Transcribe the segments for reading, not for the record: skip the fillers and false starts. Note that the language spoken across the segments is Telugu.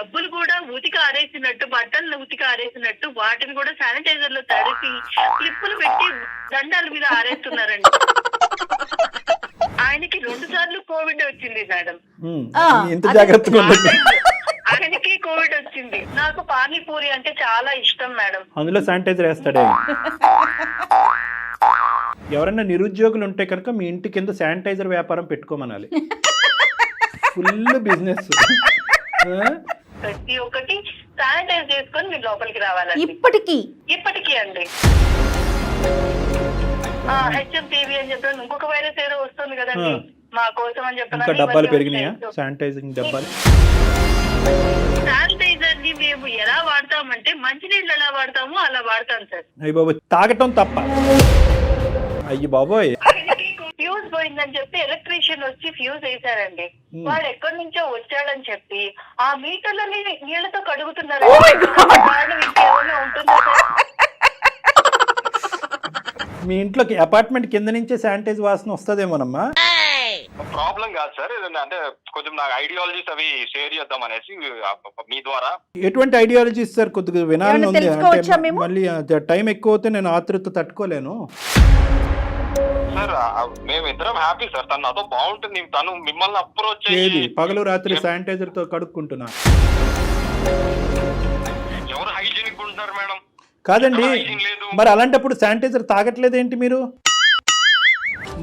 డబ్బులు కూడా ఉతికి ఆరేసినట్టు, బట్టలు ఉతికి ఆరేసినట్టు వాటిని కూడా శానిటైజర్ లో తడిపి క్లిప్పులు పెట్టి దండాల మీద ఆరేస్తున్నారండి. ఆయనకి 2 సార్లు కోవిడ్ వచ్చింది మేడం. ఎంత జాగ్రత్తగా ఆయనకి కోవిడ్ వచ్చింది. నాకు పానీపూరి అంటే చాలా ఇష్టం మేడం. అందులో శానిటైజర్ వేస్తాడే. ఎవరైనా నిరుద్యోగులు ఉంటే కనుక మీ ఇంటి కింద శానిటైజర్ వ్యాపారం పెట్టుకోమనాలి. Full business. ప్రతి ఒక్కటి శానిటైజ్ చేసుకొని మీరు లోపలికి రావాలండి. ఇప్పటికీ అండి HMPV అని చెప్పి ఇంకొక వైరస్ ఏదో వస్తుంది కదండి మా కోసం అని చెప్పి. ఇంకా డబ్బాలు పెరిగినాయా శానిటైజింగ్ డబ్బాలు? శానిటైజర్ ని మేము ఎలా వాడతామంటే మంచినీళ్ళు ఎలా వాడతామో అలా వాడతాం సార్. అయ్యి బాబోయ్, తాగటం తప్ప. అయ్యి బాబోయ్, ఫ్యూజ్ పోయిందని చెప్పి ఎలక్ట్రీషియన్ వచ్చి ఫ్యూజ్ వేసారండి. వాడు ఎక్కడి నుంచో వచ్చాడని చెప్పి ఆ మీటర్లని నీళ్లతో కడుగుతున్నారు. ఇంకేమైనా ఉంటుందా సార్? మీ ఇంట్లోకి అపార్ట్మెంట్ కింద నుంచే శానిటైజ్ వాసన వస్తుందేమోనమ్మా. ప్రాబ్లం కాదు సార్, అంటే కొంచెం నాకు ఐడియాలజీస్ అవి షేర్ చేద్దాం అనేసి మీ ద్వారా. ఎటువంటి ఐడియాలజీస్ సార్? కొద్దిగా వినాలని ఉంది. అంటే మళ్ళీ టైం ఎక్కువ అవుతే నేను ఆతృత తట్టుకోలేను సార్. మేము ఇద్దరం హ్యాపీ సార్, తను నాతో బాగుంటుంది. తను మిమ్మల్ని అప్రోచ్ ఏది పగలు రాత్రి శానిటైజర్ తో కడుక్కుంటున్నా. ఎవరు హైజీనిక్ ఉంటున్నారు మేడం? కాదండి, మరి అలాంటప్పుడు శానిటైజర్ తాగట్లేదేంటి మీరు?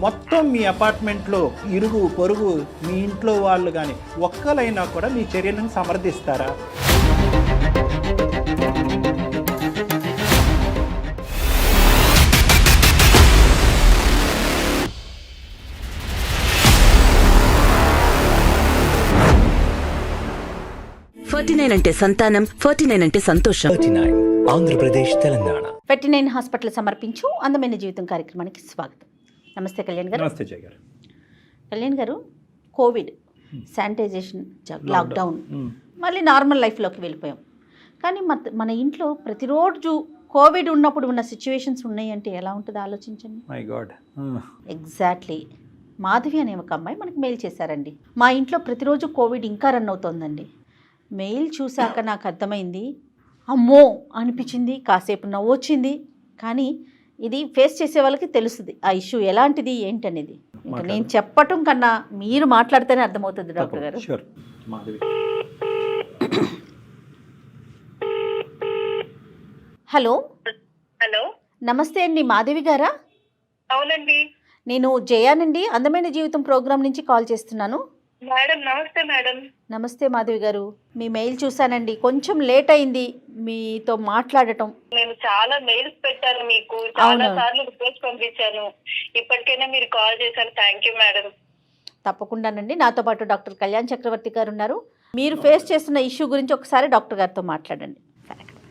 మొత్తం మీ అపార్ట్మెంట్లో ఇరుగు పొరుగు మీ ఇంట్లో వాళ్ళు కానీ ఒక్కలైనా కూడా మీ చర్యలను సమర్థిస్తారా? అంటే సంతానం, 49 అంటే సంతోషం. ఆంధ్రప్రదేశ్, తెలంగాణ. 49 హాస్పిటల్ సమర్పించు అందమైన జీవితం కార్యక్రమానికి స్వాగతం. నమస్తే కళ్యాణ్ గారు. నమస్తే జయ గారు. కళ్యాణ్ గారు, కోవిడ్, శానిటైజేషన్, లాక్డౌన్, మళ్ళీ నార్మల్ లైఫ్లోకి వెళ్ళిపోయాం. కానీ మన ఇంట్లో ప్రతిరోజు కోవిడ్ ఉన్నప్పుడు ఉన్న సిచ్యువేషన్స్ ఉన్నాయి అంటే ఎలా ఉంటుందో ఆలోచించండి. My God. ఎగ్జాక్ట్లీ. మాధవి అనే ఒక అమ్మాయి మనకి మెయిల్ చేశారండి. మా ఇంట్లో ప్రతిరోజు కోవిడ్ ఇంకా రన్ అవుతోందండి. మెయిల్ చూశాక నాకు అర్థమైంది, అమ్మో అనిపించింది, కాసేపు నవ్వు వచ్చింది. కానీ ఇది ఫేస్ చేసే వాళ్ళకి తెలుస్తుంది ఆ ఇష్యూ ఎలాంటిది ఏంటనేది. ఇంకా నేను చెప్పటం కన్నా మీరు మాట్లాడితేనే అర్థమవుతుంది డాక్టర్ గారు. హలో. హలో, నమస్తే అండి, మాధవి గారా? అవునండి, నేను జయానండి, అందమైన జీవితం ప్రోగ్రాం నుంచి కాల్ చేస్తున్నాను. మేడం నమస్తే. మేడం నమస్తే మాధవి గారు, మీ మెయిల్ చూసానండి. కొంచెం లేట్ అయింది మీతో మాట్లాడటం. నేను చాలా మెయిల్స్ పెట్టాను మీకు, చాలా సార్లు రిక్వెస్ట్ పంపించాను. ఇప్పటికైనా మీరు కాల్ చేశారు, థ్యాంక్ యూ మేడం. తప్పకుండానండి. నాతో పాటు డాక్టర్ కళ్యాణ్ చక్రవర్తి గారు ఉన్నారు. మీరు ఫేస్ చేస్తున్న ఇష్యూ గురించి ఒకసారి డాక్టర్ గారితో మాట్లాడండి.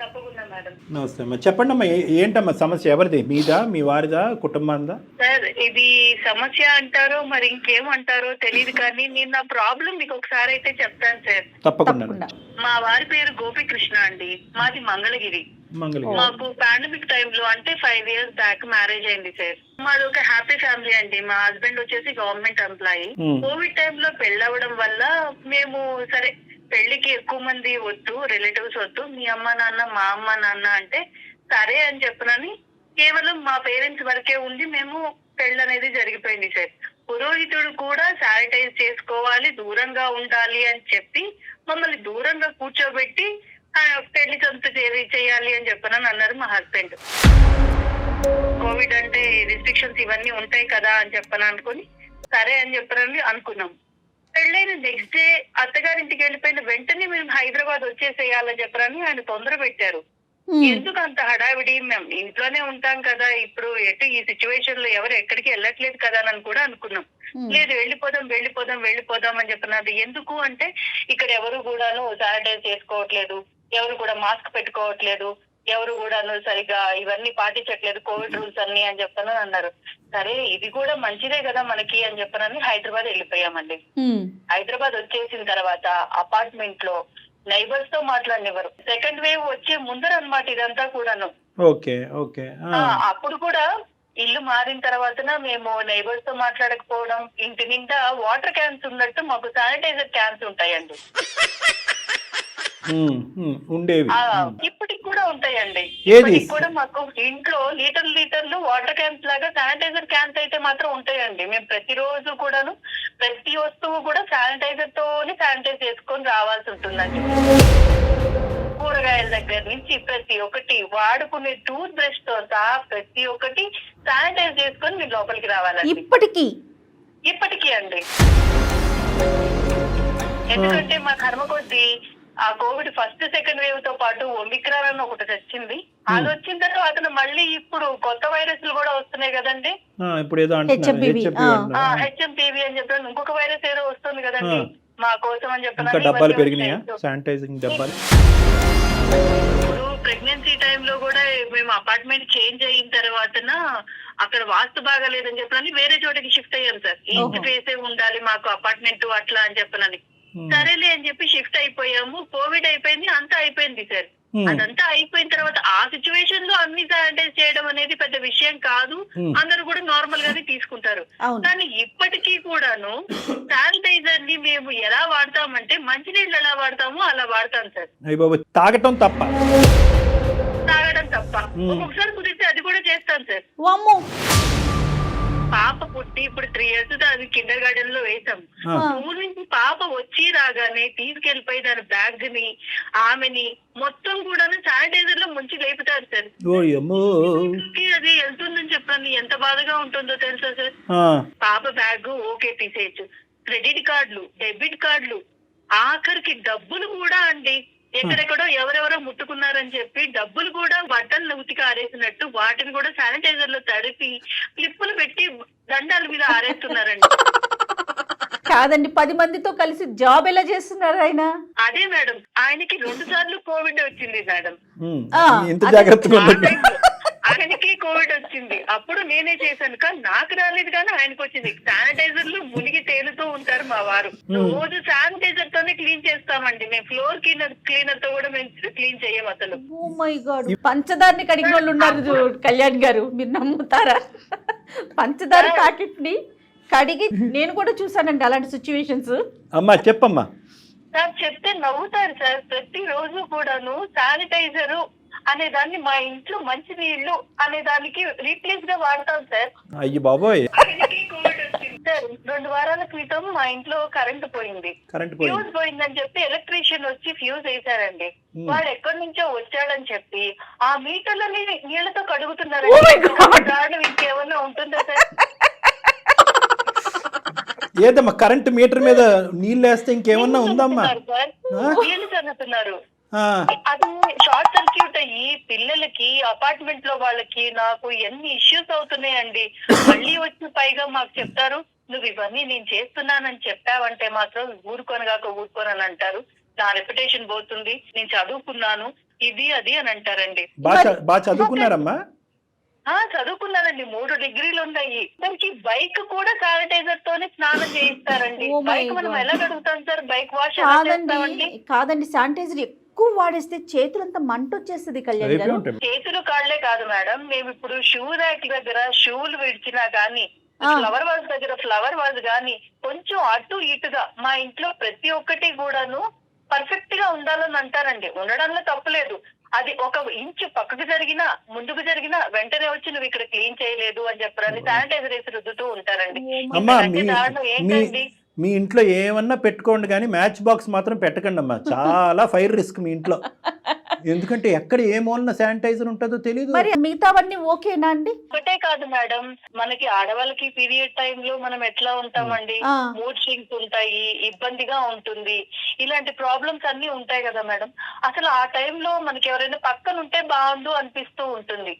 తప్పకుండా మేడం. నమస్తే అమ్మా, చెప్పండి అమ్మా, ఏంటమ్మా సమస్య? ఎవరిది? మీదా, మీ వారిదా, కుటుంబందా? సార్, ఇది సమస్య అంటారో మరి ఇంకేమంటారో తెలియదు, కానీ నేను నా ప్రాబ్లం మీకు ఒకసారి అయితే చెప్తాను సార్. తప్పకుండా. మా వారి పేరు గోపికృష్ణ అండి, మాది మంగళగిరి. మాకు పాండమిక్ టైంలో అంటే 5 years బ్యాక్ మ్యారేజ్ అయింది సార్. మాది ఒక హ్యాపీ ఫ్యామిలీ అండి. మా హస్బెండ్ వచ్చేసి గవర్నమెంట్ ఎంప్లాయీ. కోవిడ్ టైంలో పెళ్ళవడం వల్ల మేము సరే పెళ్లికి ఎక్కువ మంది వద్దు, రిలేటివ్స్ వద్దు, మీ అమ్మ నాన్న మా అమ్మ నాన్న అంటే సరే అని చెప్పనని కేవలం మా పేరెంట్స్ వరకే ఉండి మేము పెళ్లి అనేది జరిగిపోయింది సార్. పురోహితుడు కూడా శానిటైజ్ చేసుకోవాలి, దూరంగా ఉండాలి అని చెప్పి మమ్మల్ని దూరంగా కూర్చోబెట్టి పెళ్లి సొంత చేయాలి అని చెప్పనని అన్నారు మా హస్బెండ్. కోవిడ్ అంటే రిస్ట్రిక్షన్స్ ఇవన్నీ ఉంటాయి కదా అని చెప్పని అనుకుని సరే అని చెప్పనని అనుకున్నాం. పెళ్ళైన నెక్స్ట్ డే అత్తగారింటికి వెళ్ళిపోయిన వెంటనే మేము హైదరాబాద్ వచ్చేసేయాలని చెప్పరని ఆయన తొందర పెట్టారు. ఎందుకు అంత హడావిడి, మేము ఇంట్లోనే ఉంటాం కదా, ఇప్పుడు ఎటు ఈ సిచ్యువేషన్ లో ఎవరు ఎక్కడికి వెళ్ళట్లేదు కదా అని కూడా అనుకున్నాం. లేదు వెళ్ళిపోదాం అని చెప్పినది. ఎందుకు అంటే ఇక్కడ ఎవరు కూడాను శానిటైజ్ చేసుకోవట్లేదు, ఎవరు కూడా మాస్క్ పెట్టుకోవట్లేదు, ఎవరు కూడాను సరిగా ఇవన్నీ పాటించట్లేదు, కోవిడ్ రూల్స్ అన్ని అని చెప్పను అన్నారు. సరే ఇది కూడా మంచిదే కదా మనకి అని చెప్పనని హైదరాబాద్ వెళ్ళిపోయామండి. హైదరాబాద్ వచ్చేసిన తర్వాత అపార్ట్మెంట్ లో నైబర్స్ తో మాట్లాడినవారు. సెకండ్ వేవ్ వచ్చే ముందర అన్నమాట ఇదంతా కూడాను. అప్పుడు కూడా ఇల్లు మారిన తర్వాత మేము నైబర్స్ తో మాట్లాడకపోవడం, ఇంటి నిండా వాటర్ క్యాన్స్ ఉన్నట్టు మాకు శానిటైజర్ క్యాన్స్ ఉంటాయండి. ఉండేవి. ఇప్పటికి కూడా ఉంటాయండి. ఏది? ఇప్పటికి కూడా మాకు ఇంట్లో లీటర్లు వాటర్ క్యాన్స్ లాగా శానిటైజర్ క్యాన్స్ అయితే మాత్రం ఉంటాయండి. మేము ప్రతిరోజు కూడాను ప్రతి వస్తువు కూడా శానిటైజర్ తోనే శానిటైజ్ చేసుకొని రావాల్సి ఉంటుందండి. కూరగాయల దగ్గర నుంచి ప్రతి ఒక్కటి వాడుకునే టూత్ బ్రష్ తో సహా ప్రతి ఒక్కటి శానిటైజ్ చేసుకొని మీరు లోపలికి రావాలండి. ఇప్పటికీ అండి. ఎందుకంటే మా కర్మ కొద్దీ ఆ కోవిడ్ ఫస్ట్ సెకండ్ వేవ్ తో పాటు ఒమిక్రాన్ అని ఒకటి వచ్చింది. అది వచ్చిన తర్వాత మళ్ళీ ఇప్పుడు కొత్త వైరస్లు కూడా వస్తున్నాయి కదండి. ఇప్పుడు ఏదో HMPV హెచ్ఎంపీవీ అని చెప్పిన ఇంకొక వైరస్ ఏదో వస్తుంది కదండి మా కోసం అని చెప్పిన డబ్బాలు పెరిగినాయా శానిటైజింగ్ డబ్బాలు? ఇప్పుడు ప్రెగ్నెన్సీ టైంలో కూడా మేము అపార్ట్మెంట్ చేంజ్ అయిన తర్వాత అక్కడ వాస్తు బాగాలేదని చెప్పని వేరే చోటకి షిఫ్ట్ అయ్యాం సార్. ఈస్ట్ ఫేసే ఉండాలి మాకు అపార్ట్మెంట్ అట్లా అని చెప్పనని సరేలే అని చెప్పి షిఫ్ట్ అయిపోయాము. కోవిడ్ అయిపోయింది, అంతా అయిపోయింది సార్. అదంతా అయిపోయిన తర్వాత ఆ సిచ్యువేషన్ లో అన్ని శానిటైజ్ చేయడం అనేది పెద్ద విషయం కాదు, అందరూ కూడా నార్మల్ గానే తీసుకుంటారు. కానీ ఇప్పటికీ కూడాను శానిటైజర్ ని మేము ఎలా వాడతామంటే మంచినీళ్ళు ఎలా వాడతామో అలా వాడతాం సార్. తాగటం తప్ప ఒక్కొక్కసారి కుదిరితే అది కూడా చేస్తాం సార్. పాప పుట్టి ఇప్పుడు 3 years అది కిండర్ గార్డెన్ లో వేసాం. స్కూల్ నుంచి పాప వచ్చి రాగానే తీసుకెళ్లిపోయి దాని బ్యాగ్ ని ఆమెని మొత్తం కూడా శానిటైజర్ లో ముంచి లేపుతారు సార్. అది వెళ్తుందని చెప్పండి ఎంత బాధగా ఉంటుందో తెలుసా సార్. పాప బ్యాగ్ ఓకే తీసేయచ్చు, క్రెడిట్ కార్డులు, డెబిట్ కార్డులు, ఆఖరికి డబ్బులు కూడా అండి ఎక్కడెక్కడో ఎవరెవరో ముట్టుకున్నారని చెప్పి డబ్బులు కూడా బట్టలు ఉతికి ఆరేసినట్టు వాటిని కూడా శానిటైజర్ లో తడిపి క్లిప్పులు పెట్టి దండాల మీద ఆరేస్తున్నారండి. కాదండి, 10 మందితో కలిసి జాబ్ ఎలా చేస్తున్నారు ఆయన? అదే మేడం, ఆయనకి 2 సార్లు కోవిడ్ వచ్చింది మేడం. ఆయనకి కోవిడ్ వచ్చింది, అప్పుడు నేనే చేశాను. కానీ నాకు రాలేదు, కానీ ఆయనకు వచ్చింది. శానిటైజర్లు మునిగి తేలుతూ ఉంటారు మా వారు. రోజు శానిటైజర్ తోనే క్లీన్ చేస్తామండి. మేము ఫ్లోర్ క్లీనర్ తో కూడా మేము క్లీన్ చేయం అసలు. ఓ మై గాడ్, పంచదారని కడిగిన వాళ్ళు ఉన్నారు కళ్యాణ్ గారు, మీరు నమ్ముతారా? పంచదార ప్యాకెట్ ని కడిగి నేను కూడా చూసానండి అలాంటి సిచ్యువేషన్స్. అమ్మా చెప్పమ్మా. సార్ చెప్తే నవ్వుతారు సార్. ప్రతి రోజు కూడాను శానిటైజరు అనే దాన్ని మా ఇంట్లో మంచి నీళ్లు అనే దానికి రీప్లేస్ గా వాడతాం సార్. అయ్యి బాబోయ్. కోవిడ్ వచ్చింది సార్. 2 వారాల క్రితం మా ఇంట్లో కరెంట్ పోయింది. ఫ్యూజ్ పోయిందని చెప్పి ఎలక్ట్రీషియన్ వచ్చి ఫ్యూజ్ వేశారండి. వాడు ఎక్కడి నుంచో వచ్చాడని చెప్పి ఆ మీటర్లని నీళ్లతో కడుగుతున్నారు. దారుణం ఇంకేమన్నా ఉంటుందా సార్? ఏదమ్మా కరెంట్ మీటర్ మీద నీళ్ళు వేస్తే ఇంకేమన్నా ఉందమ్మా? నీళ్లు చదువుతున్నారు. అది షార్ట్ సర్క్యూట్ అయ్యి పిల్లలకి అపార్ట్మెంట్ లో వాళ్ళకి నాకు ఎన్ని ఇష్యూస్ అవుతున్నాయండి. మళ్ళీ వచ్చి పైగా మాకు చెప్తారు, నువ్వు ఇవన్నీ నేను చేస్తున్నానని చెప్పావంటే మాత్రం ఊరుకోనని అంటారు. నా రెప్యుటేషన్ పోతుంది, నేను చదువుకున్నాను ఇది అది అని అంటారండి. బాగా చదువుకున్నారమ్మా? చదువుకున్నారండి, 3 డిగ్రీలు ఉన్నాయి. దానికి బైక్ కూడా శానిటైజర్ తోనే స్నానం చేయిస్తారండి. బైక్ మనం ఎలా కడుగుతాం సార్? బైక్ వాష్ కాదండి, శానిటైజర్ ఎక్కువ వాడేస్తే చేతులంతా మంట వచ్చేస్తుంది కళ్యాణ్ గారు. చేతులు కాళ్లే కాదు మేడం, మేము ఇప్పుడు షూ ర్యాక్ దగ్గర షూలు విడిచినా గానీ, ఫ్లవర్ వాజ్ దగ్గర ఫ్లవర్ వాజ్ గానీ కొంచెం అటు ఇటుగా మా ఇంట్లో ప్రతి ఒక్కటి కూడాను పర్ఫెక్ట్ గా ఉండాలని అంటారండి. ఉండడంలో తప్పులేదు. అది 1 ఇంచు పక్కకు జరిగినా ముందుకు జరిగినా వెంటనే వచ్చి నువ్వు ఇక్కడ క్లీన్ చేయలేదు అని చెప్పారని శానిటైజర్ వేసి రుద్దుతూ ఉంటారండి. ఏంటండి మీ ఇంట్లో ఏమన్నా పెట్టుకోండి కానీ మ్యాచ్ బాక్స్ మాత్రం పెట్టకండి అమ్మా. చాలా ఫైర్ రిస్క్ మీ ఇంట్లో. ఎందుకంటే ఎక్కడ ఏ మూలన శానిటైజర్ ఉంటుందో తెలియదు. మరి మిగతావన్నీ ఓకేనా అండి? ఒకటే కాదు మేడం, మనకి ఆడవాళ్ళకి పీరియడ్ టైంలో మనం ఎట్లా ఉంటామండి, మూడ్ స్వింగ్స్ ఉంటాయి, ఇబ్బందిగా ఉంటుంది, ఇలాంటి ప్రాబ్లమ్స్ అన్ని ఉంటాయి కదా మేడం. అసలు ఆ టైంలో మనకి ఎవరైనా పక్కన ఉంటే బాగుండు అనిపిస్తూ ఉంటుంది.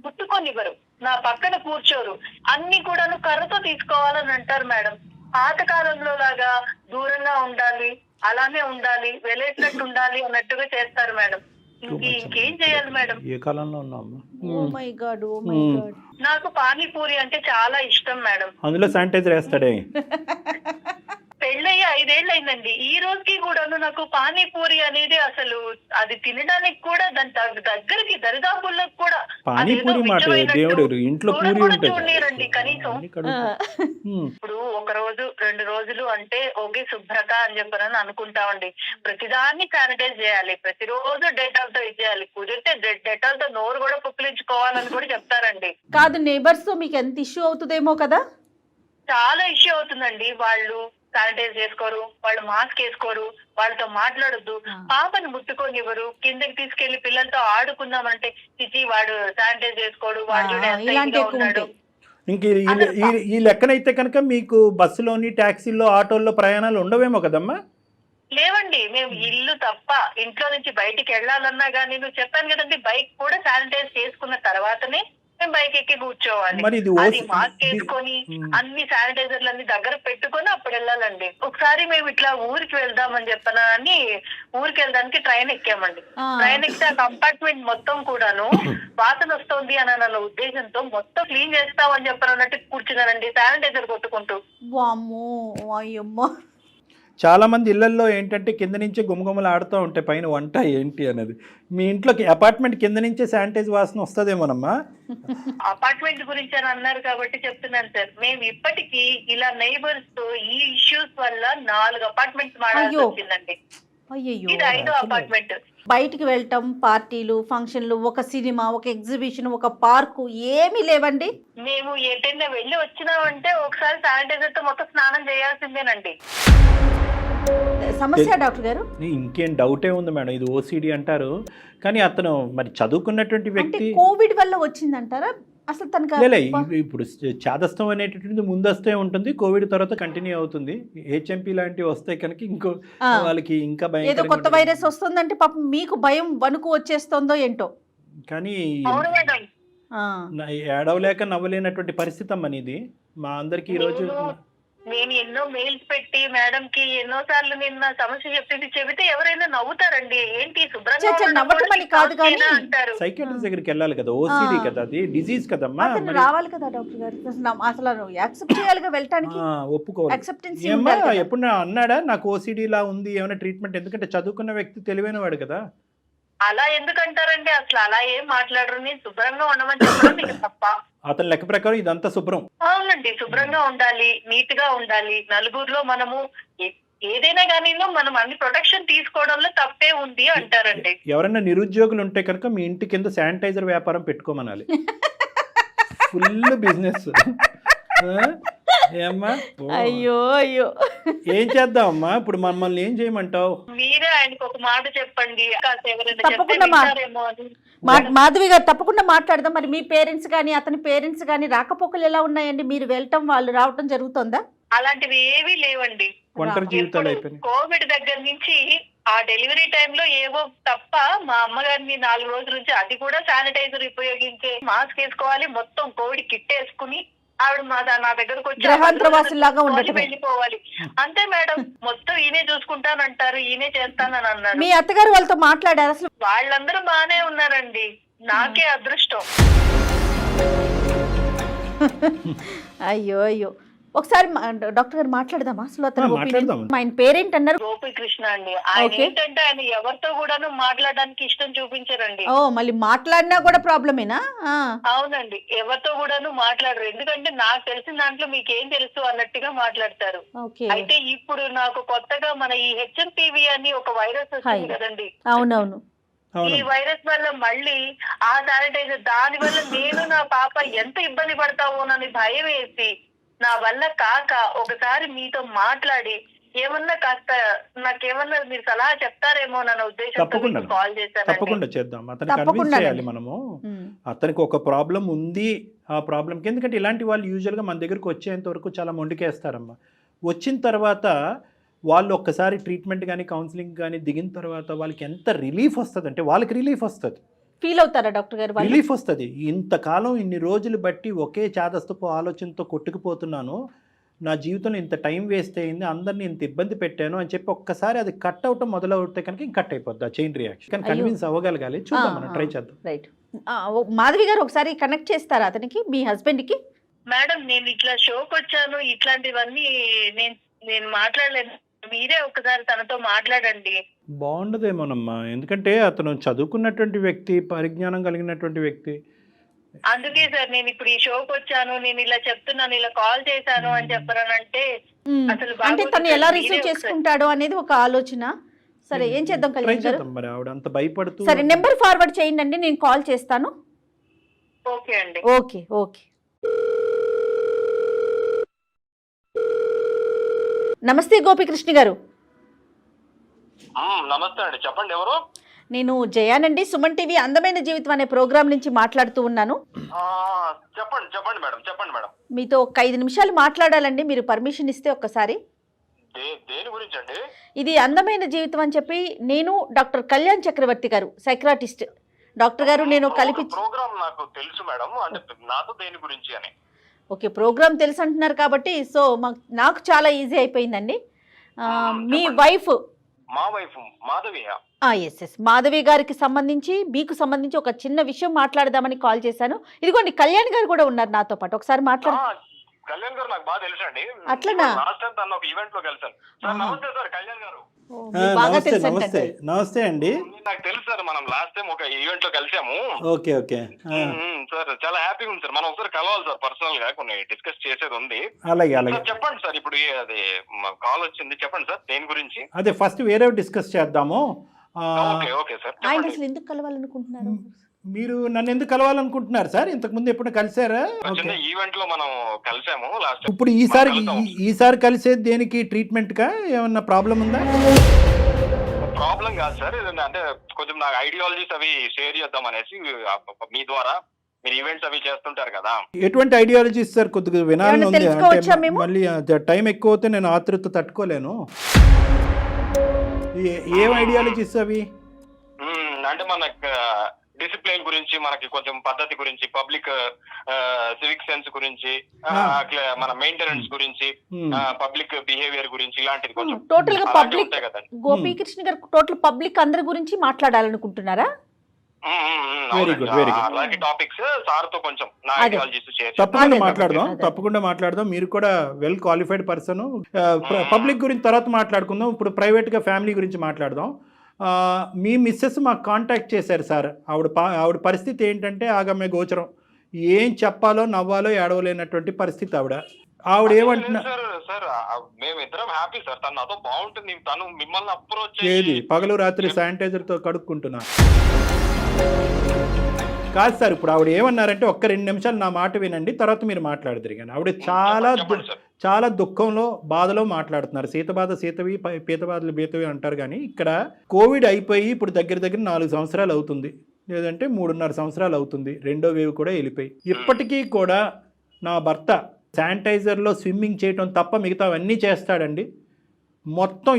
ముట్టుకొనివ్వరు, నా పక్కన కూర్చోరు, అన్ని కూడాను కర్రతో తీసుకోవాలని అంటారు మేడం. పాతకాలంలో లాగా దూరంగా ఉండాలి, అలానే ఉండాలి, వెలేసినట్టు ఉండాలి అన్నట్టుగా చేస్తారు మేడం. ఇంకేం చేయాలి మేడం? ఏ కాలంలో ఉన్నాము? నాకు పానీపూరి అంటే చాలా ఇష్టం మేడం. అందులో శానిటైజర్ వేస్తాడే. పెళ్ళయ్యి 5 ఏళ్ళు అయిందండి. ఈ రోజుకి కూడాను నాకు పానీపూరి అనేది అసలు అది తినడానికి కూడా దాని దగ్గరికి దరిదాపుల్లో కూడా పానీపూరి మాట దేవుడు ఇంట్లో పూరి ఉంటుంది చూడండి కనీసం. ఇప్పుడు ఒక రోజు 2 రోజులు అంటే ఓకే శుభ్రత అని చెప్పని అనుకుంటామండి. ప్రతిదాన్ని శానిటైజ్ చేయాలి, ప్రతిరోజు డెటాల్ తో ఇచ్చేయాలి, కుదిరితే డెటాల్ తో నోరు కూడా పుక్కిలించుకోవాలని కూడా చెప్తారండి. కాదు, నేబర్స్ తో మీకు ఎంత ఇష్యూ అవుతుందేమో కదా. చాలా ఇష్యూ అవుతుందండి. వాళ్ళు శానిటైజ్ చేసుకోరు, వాళ్ళు మాస్క్ వేసుకోరు, వాళ్ళతో మాట్లాడొద్దు, పాపను ముట్టుకోనివ్వరు, కిందకి తీసుకెళ్లి పిల్లలతో ఆడుకుందామంటే చిచి వాడు శానిటైజ్ చేసుకోడు, వాడు చూడు ఎంత ఇలాంటి ఇదిగా ఎక్కువ ఉన్నాడు. ఉంటాయి. ఇంక ఈ లెక్కనైతే కనుక మీకు బస్సులోని ట్యాక్సీల్లో ఆటోల్లో ప్రయాణాలు ఉండవేమో కదమ్మా? లేవండి, మేము ఇల్లు తప్ప ఇంట్లో నుంచి బయటికి వెళ్ళాలన్నా గానీ, నువ్వు చెప్పాను కదండి, బైక్ కూడా శానిటైజ్ చేసుకున్న తర్వాతనే మేము బైక్ ఎక్కి కూర్చోవాలి. మరి ఇది అది మాస్క్ వేసుకొని అన్ని శానిటైజర్లు అన్ని దగ్గర పెట్టుకొని అప్పుడు వెళ్ళాలండి. ఒకసారి మేము ఇట్లా ఊరికి వెళ్దామని చెప్పనా అని ఊరికి వెళ్ళడానికి ట్రైన్ ఎక్కామండి. ట్రైన్ ఎక్కితే ఆ కంపార్ట్మెంట్ మొత్తం కూడాను వాసన వస్తుంది అని అన్న ఉద్దేశంతో మొత్తం క్లీన్ చేస్తామని చెప్పనన్నట్టు కూర్చున్నానండి, శానిటైజర్ కొట్టుకుంటూ. వామ్మో, అయ్యమ్మో. చాలా మంది ఇళ్లల్లో ఏంటంటే కింద నుంచే గుమగుమలు ఆడుతూ ఉంటాయి పైన వంట ఏంటి అనేది. మీ ఇంట్లోకి అపార్ట్మెంట్ కింద నుంచే శానిటైజ్ వాసన వస్తుందేమోనమ్మా? అపార్ట్మెంట్ గురించి అని అన్నారు కాబట్టి చెప్తున్నాను సార్. మేము ఇప్పటికీ ఇలా నైబర్స్ తో ఈ ఇష్యూస్ వల్ల 4 అపార్ట్మెంట్స్ మారాల్సి వచ్చిందండి. అయ్యయ్యో, ఇది 5వ అపార్ట్మెంట్. బయటికి వెళ్ళటం, పార్టీలు, ఫంక్షన్లు, ఒక సినిమా, ఒక ఎగ్జిబిషన్, ఒక పార్కు ఏమీ లేవండి. మేము ఎటైనా వెళ్ళి వచ్చినామంటే ఒకసారి శానిటైజర్ తో మొత్తం స్నానం చేయాల్సిందేనండి. సమస్య డాక్టర్ గారు. ఇంకేం డౌటే ఉంది మేడం, ఇది ఓసిడి అంటారు కానీ అతను మరి చదువుకున్నటువంటి అంటే వ్యక్తి కోవిడ్ వల్ల వచ్చిందంటారా అసలు తనకు? ఇప్పుడు చాదస్తం అనేటటువంటిది ముందస్తే ఉంటుంది, కోవిడ్ తర్వాత కంటిన్యూ అవుతుంది. హెచ్ఎంపీ లాంటివి వస్తే కనుక ఇంకో వాళ్ళకి ఇంకా భయం, ఏదో కొత్త వైరస్ వస్తుందంటే పాపం మీకు భయం, వణుకు వచ్చేస్తుందో ఏంటో. కానీ అవును మేడం, ఏడవలేక నవ్వలేనటువంటి పరిస్థితి అమ్మని ఇది మా అందరికి ఈ రోజు. నేను ఎన్నో మెయిల్స్ పెట్టి మేడం కి ఎన్నో సార్లు నిన్న సమస్య చెబితే ఎవరైనా నవ్వుతారండి. ఏంటి శుభ్రంగా నవ్వటం అని కాదు కానీ అంటారు. సైకియాట్రిస్ట్ దగ్గరికి వెళ్ళాలి కదా, ఓసిడి కదా, అది డిజీజ్ కదమ్మా, రావాలి కదా డాక్టర్ గారు. అసలు యాక్సెప్ట్ చేయాలిగా వెళ్ళటానికి, ఒప్పుకోవాలి. యాక్సెప్టెన్సీ ఎప్పుడు అన్నాడా నాకు ఓసిడి లా ఉంది ఏమైనా ట్రీట్మెంట్? ఎందుకంటే చదువుకున్న వ్యక్తి తెలివైన వాడు కదా. అలా ఎందుకంటారండి, అసలు అలా ఏం మాట్లాడరు. నేను శుభ్రంగా ఉండమని చెప్పడం మీకు తప్ప. అతని లెక్క ప్రకారం ఇదంతా శుభ్రం. అవునండి, శుభ్రంగా ఉండాలి, నీట్ గా ఉండాలి. నలుగురిలో మనము ఏదైనా కానీ మనం అన్ని ప్రొటెక్షన్ తీసుకోవడంలో తప్పే ఉంది అంటారండి. ఎవరైనా నిరుద్యోగులు ఉంటే కనుక మీ ఇంటి కింద శానిటైజర్ వ్యాపారం పెట్టుకోమనాలి. Full business. ఏమ్మా, అయ్యో అయ్యో, ఏం చేద్దామమ్మా ఇప్పుడు? మమ్మల్ని ఏం చేయమంటావు? మీరే ఆయనకు ఒక మాట చెప్పండి. తప్పకుండా మాధవి గారు తప్పకుండా మాట్లాడదాం. మరి మీ పేరెంట్స్ కానీ అతని పేరెంట్స్ కానీ రాకపోకలు ఎలా ఉన్నాయండి? మీరు వెళ్ళటం వాళ్ళు రావటం జరుగుతుందా? అలాంటివి ఏవీ లేవండి. ఒంటరి జీవితాలు అయిపోయినాయి. కోవిడ్ దగ్గర నుంచి ఆ డెలివరీ టైంలో ఏవో తప్ప మా అమ్మగారిని 4 రోజుల నుంచి అది కూడా శానిటైజర్ ఉపయోగించే మాస్క్ వేసుకోవాలి, మొత్తం కోవిడ్ కిట్ వేసుకుని ఆవిడ నా దగ్గరకు వచ్చి వెళ్ళిపోవాలి అంతే మేడం. మొత్తం ఈయనే చూసుకుంటానంటారు, ఈయనే చేస్తానని అన్నారు. మీ అత్తగారు వాళ్ళతో మాట్లాడారు? అసలు వాళ్ళందరూ బానే ఉన్నారండి, నాకే అదృష్టం. అయ్యో అయ్యో, ఒకసారి డాక్టర్ గారు మాట్లాడదామా? అసలు అతను ఆయన పేరెంట్ అన్నారు గోపీకృష్ణ అండి. ఆయన ఏంటంటే ఆయన ఎవరితో కూడాను మాట్లాడడానికి ఇష్టం చూపించారండి. ఓ, మళ్ళీ మాట్లాడినా కూడా ప్రాబ్లమేనా? అవునండి, ఎవరితో కూడాను మాట్లాడరు. ఎందుకంటే నాకు తెలిసిన దాంట్లో మీకేం తెలుసు అన్నట్టుగా మాట్లాడతారు. అయితే ఇప్పుడు నాకు కొత్తగా మన ఈ హెచ్ఎంపీవీ అని ఒక వైరస్ వచ్చింది కదండి. అవునవును. ఈ వైరస్ వల్ల మళ్ళీ ఆ శానిటైజర్, దాని వల్ల నేను నా పాప ఎంత ఇబ్బంది పడతామోనని భయం వేసి నా వల్ల కాక ఒకసారి మీతో మాట్లాడి ఏమన్నా కాస్త నాకేమన్నా మీరు సలహా చెప్తారేమో అన్న ఉద్దేశంతో కాల్ చేశాను. తప్పకుండా చేద్దాం, అతనికి కన్విన్స్ చేయాలి మనము. అతనికి ఒక ప్రాబ్లం ఉంది, ఆ ప్రాబ్లంకి ఎందుకంటే ఇలాంటి వాళ్ళు యూజువల్గా మన దగ్గరకు వచ్చేంత వరకు చాలా మొండికేస్తారమ్మా. వచ్చిన తర్వాత వాళ్ళు ఒక్కసారి ట్రీట్మెంట్ కానీ కౌన్సిలింగ్ కానీ దిగిన తర్వాత వాళ్ళకి ఎంత రిలీఫ్ వస్తుంది అంటే వాళ్ళకి రిలీఫ్ వస్తుంది. ఫీల్ అవుతారా డాక్టర్ గారు? రిలీఫ్ వస్తుంది. ఇంతకాలం ఇన్ని రోజులు బట్టి ఒకే చాదస్తపు ఆలోచనతో కొట్టుకుపోతున్నాను, నా జీవితంలో ఇంత టైం వేస్ట్ అయింది, అందరినీ ఇంత ఇబ్బంది పెట్టాను అని చెప్పి ఒక్కసారి అది కట్ అవటం మొదలవుతే కనుక ఇంక కట్ అయిపోద్ది ఆ చైన్ రియాక్షన్. కానీ కన్విన్స్ అవ్వగలగాలి, చూద్దాం, మనం ట్రై చేద్దాం. రైట్. మాధవి గారు ఒకసారి కనెక్ట్ చేస్తారా అతనికి, మీ హస్బెండ్ కి? మేడం, నేను ఇట్లా షోకి వచ్చాను, ఇట్లాంటివన్నీ నేను మాట్లాడలేదు, మీరే ఒకసారి తనతో మాట్లాడండి. బాగుండదేమోనమ్మా, ఎందుకంటే అతను చదువుకున్నటువంటి వ్యక్తి, పరిజ్ఞానం కలిగినటువంటి వ్యక్తి. అందుకే సార్ నేను ఇప్పుడు ఈ షోకి వచ్చాను, నేను ఇలా చెప్తున్నాను, ఇలా కాల్ చేశాను అని చెప్పానంటే అసలు అంటే తను ఎలా మీరే రిసీవ్ ఒకసారి- చేసుకుంటాడో అనేది ఒక ఆలోచన. సరే ఏం చేద్దాం ట్రై కళ్యాణ్ గారు? చేద్దాం మరి, ఆవిడ అంత భయపడుతూ. సరే నెంబర్ ఫార్వర్డ్ చేయండి, నేను కాల్ చేస్తాను. ఓకే అండి. Okay okay. నమస్తే గోపికృష్ణ గారు. నమస్తే అండి, చెప్పండి ఎవరు? నేను జయానండి, సుమన్ టీవీ అందమైన జీవితం అనే ప్రోగ్రాం నుంచి మాట్లాడుతూ ఉన్నాను. చెప్పండి చెప్పండి మేడం, చెప్పండి మేడం. మీతో ఒక 5 నిమిషాలు మాట్లాడాలండి, మీరు పర్మిషన్ ఇస్తే ఒక్కసారి. దేని గురించి అండి? ఇది అందమైన జీవితం అని చెప్పి నేను డాక్టర్ కళ్యాణ్ చక్రవర్తి గారు, సైక్రాటిస్ట్ డాక్టర్ గారు, నేను కలిపి ప్రోగ్రామ్ నాకు తెలుసు మేడం, అంటే నాతో దేని గురించి అని. ఓకే, ప్రోగ్రామ్ తెలుసు అంటున్నారు కాబట్టి సో నాకు చాలా ఈజీ అయిపోయిందండి. మీ వైఫ్, మా వైఫ్ మాధవి. ఎస్ మాధవి గారికి సంబంధించి మీకు సంబంధించి ఒక చిన్న విషయం మాట్లాడదామని కాల్ చేశాను. ఇదిగోండి కళ్యాణ్ గారు కూడా ఉన్నారు నాతో పాటు, ఒకసారి మాట్లాడు. కళ్యాణ్ గారు నాకు బాగా తెలుసు అండి. అట్లనా? లాస్ట్ టైం తను ఒక ఈవెంట్ లో కలిసాను. సార్ నమస్తే సార్, కళ్యాణ్ గారు. బాగా నమస్తే తెలుసు నమస్తే నమస్తే అండి. నాకు తెలుసు సార్, మనం లాస్ట్ టైం ఒక ఈవెంట్ లో కలిసాము. Okay okay. సార్ చాలా హ్యాపీగా ఉంది సార్, మనం ఒకసారి కలవాలి సార్, పర్సనల్ గా కొన్ని డిస్కస్ చేసేది ఉంది. అలాగే అలాగే. సార్ చెప్పండి సార్, ఇప్పుడు అది కాల్ వచ్చింది, చెప్పండి సార్ దేని గురించి. అదే ఫస్ట్ వేరే డిస్కస్ చేద్దాము. ఓకే ఓకే సార్, ఆయన చెప్పండి. అసలు ఎందుకు కలవాలనుకుంటున్నారు? మీరు నన్ను ఎందుకు కలవాలనుకుంటున్నారు సార్? ఇంతకు ముందు ఎప్పుడు కలిసారా? చిన్న ఈవెంట్ లో మనం కలిసాము లాస్ట్. ఇప్పుడు ఈసారి కలిసేది దేనికి? ట్రీట్మెంట్ కా ఏమన్నా ప్రాబ్లం ఉందా? ప్రాబ్లం కాదు సార్, అంటే కొంచెం నాకు ఐడియాలజీస్ అవి షేర్ చేద్దాం అనేసి మీ ద్వారా. మీరు ఈవెంట్స్ అవి చేస్తుంటారు కదా. ఎటువంటి ఐడియాలజీస్ సార్? కొద్దిగా వినాలని ఉంది. తెలుసుకోవచ్చా మేము? మళ్ళీ టైం ఎక్కువ అవుతే నేను ఆతృత తట్టుకోలేను. ఏం ఐడియాలజీస్ అవి? అంటే మన డిసిప్లిన్ గురించి, మనకి కొంచెం పద్ధతి గురించి, పబ్లిక్ సివిక్ సెన్స్ గురించి, మన మెయింటెనెన్స్ గురించి, పబ్లిక్ బిహేవియర్ గురించి, ఇలాంటిది కొంచెం టోటల్ గా పబ్లిక్ ఉంటాయి కదండి. గోపీకృష్ణ గారు టోటల్ పబ్లిక్ అందరి గురించి మాట్లాడాలనుకుంటున్నారా? Very good very good. అలాంటి టాపిక్స్ సార్ తో కొంచెం నా ఐడియాలజీస్ షేర్. తప్పకుండా మాట్లాడదాం. మీరు కూడా వెల్ క్వాలిఫైడ్ పర్సన్. పబ్లిక్ గురించి తర్వాత మాట్లాడుకుందాం. ఇప్పుడు ప్రైవేట్ గా ఫ్యామిలీ గురించి మాట్లాడదాం. మీ మిస్సెస్ మాకు కాంటాక్ట్ చేశారు సార్. ఆవిడ పరిస్థితి ఏంటంటే ఆగమ్య గోచరం. ఏం చెప్పాలో నవ్వాలో ఏడవలేనటువంటి పరిస్థితి ఆవిడ ఏమంటున్నా సార్, మేమిద్దరం హ్యాపీ సార్, తను నాతో బాగుంటుంది. తను మిమ్మల్ని అప్రోచ్ ఏది పగలు రాత్రి శానిటైజర్ తో కడుక్కుంటున్నా కాదు సార్. ఇప్పుడు ఆవిడ ఏమన్నారంటే ఒక్క 2 నిమిషాలు నా మాట వినండి, తర్వాత మీరు మాట్లాడదురు. కానీ ఆవిడ చాలా దుఃఖంలో బాధలో మాట్లాడుతున్నారు. సీతబాధ సీతవి, పీతబాధలు బీతవి అంటారు. కానీ ఇక్కడ కోవిడ్ అయిపోయి ఇప్పుడు దగ్గర 4 సంవత్సరాలు అవుతుంది, లేదంటే 3.5 సంవత్సరాలు అవుతుంది. రెండో వేవ్ కూడా వెళ్ళిపోయి. ఇప్పటికీ కూడా నా భర్త శానిటైజర్లో స్విమ్మింగ్ చేయటం తప్ప మిగతావన్నీ చేస్తాడండి. మొత్తం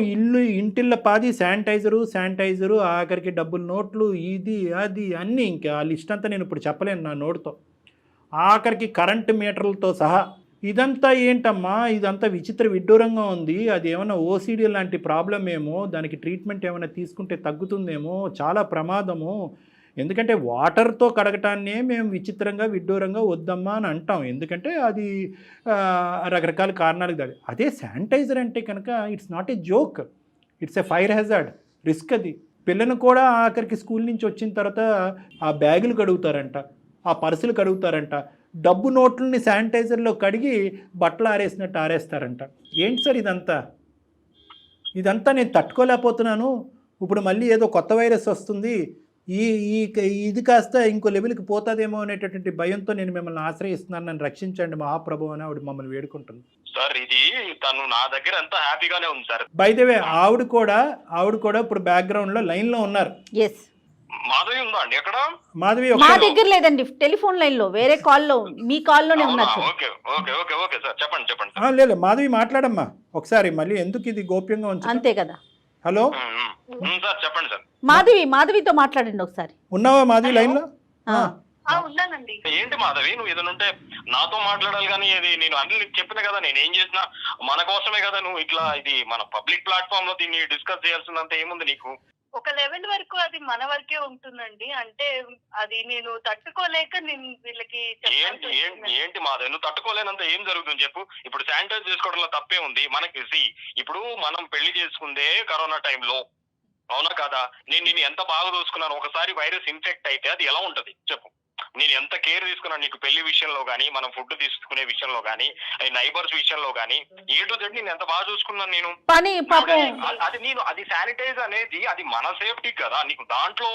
ఇంటిళ్ళ పాది శానిటైజరు, ఆఖరికి డబ్బులు నోట్లు, ఇది అది అన్నీ. ఇంకా ఆ లిస్ట్ అంతా నేను ఇప్పుడు చెప్పలేను నా నోటుతో. ఆఖరికి కరెంటు మీటర్లతో సహా. ఇదంతా ఏంటమ్మా, ఇదంతా విడ్డూరంగా ఉంది. అది ఏమైనా ఓసిడి లాంటి ప్రాబ్లం ఏమో, దానికి ట్రీట్మెంట్ ఏమైనా తీసుకుంటే తగ్గుతుందేమో, చాలా ప్రమాదము. ఎందుకంటే వాటర్తో కడగటాన్నే మేము విడ్డూరంగా వద్దమ్మా అని అంటాం. ఎందుకంటే అది రకరకాల కారణాలకు దాడి. అదే శానిటైజర్ అంటే కనుక it's not a joke, it's a fire hazard, risk. అది పిల్లలను కూడా ఆఖరికి స్కూల్ నుంచి వచ్చిన తర్వాత ఆ బ్యాగులు కడుగుతారంట, ఆ పర్సులు కడుగుతారంట, డబ్బు నోట్లని శానిటైజర్లో కడిగి బట్టలు ఆరేసినట్టు ఆరేస్తారంట. ఏంటి సార్ ఇదంతా నేను తట్టుకోలేకపోతున్నాను. ఇప్పుడు మళ్ళీ ఏదో కొత్త వైరస్ వస్తుంది, ఇది కాస్త ఇంకో లెవెల్కి పోతుందేమో అనేటటువంటి భయంతో నేను మిమ్మల్ని ఆశ్రయిస్తున్నాను, నన్ను రక్షించండి మహాప్రభు అని ఆవిడ మమ్మల్ని వేడుకుంటుంది. సార్ ఇది తను నా దగ్గర అంతా హ్యాపీగానే ఉంది సార్. బై ద వే ఆవిడ కూడా ఇప్పుడు బ్యాక్గ్రౌండ్ లో లైన్ లో ఉన్నారు. మాధవి ఉందా అండి అక్కడ? మాధవి మా దగ్గర లేదండి, టెలిఫోన్ లైన్ లో వేరే కాల్లో, మీ కాల్లోనే ఉన్నారు. Okay okay okay okay sir, చెప్పండి. లేదు మాధవి మాట్లాడమ్మా ఒకసారి, మళ్ళీ ఎందుకు ఇది గోప్యంగా ఉంచు. అంతే కదా. హలో సార్, చెప్పండి సార్. మాధవితో మాట్లాడండి ఒకసారి. ఉన్నావా మాధవి లైన్ లో? ఉన్నానండి. ఏంటి మాధవి, నువ్వు ఏదైనా ఉంటే నాతో మాట్లాడాలి. కానీ ఇది నేను అన్ని చెప్పిన కదా, నేను ఏం చేసినా మన కోసమే కదా. నువ్వు ఇట్లా ఇది మన పబ్లిక్ ప్లాట్ఫామ్ లో దీన్ని డిస్కస్ చేయాల్సినంత ఏముంది నీకు? ఒక లెవెల్ వరకు అది మన వరకే ఉంటుందండి. అంటే అది నేను తట్టుకోలేక నేను వీళ్ళకి ఏంటి మాధవ్, నువ్వు తట్టుకోలేనంత ఏం జరుగుతుంది చెప్పు. ఇప్పుడు శానిటైజ్ చేసుకోవడంలో తప్పే ఉంది మనకి. ఇప్పుడు మనం పెళ్లి చేసుకుందే కరోనా టైంలో, అవునా కదా? నేను ఎంత బాగా చూసుకున్నాను. ఒకసారి వైరస్ ఇన్ఫెక్ట్ అయితే అది ఎలా ఉంటది చెప్పు. నేను ఎంత కేర్ తీసుకున్నాను నీకు పెళ్లి విషయంలో గానీ, మనం ఫుడ్ తీసుకునే విషయంలో గానీ, నైబర్స్ విషయంలో గానీ, ఏ టు జెడ్ నేను ఎంత బాగా చూసుకున్నాను నేను. పని పాపం అది శానిటైజ్ అనేది అది మన సేఫ్టీ కదా, నీకు దాంట్లో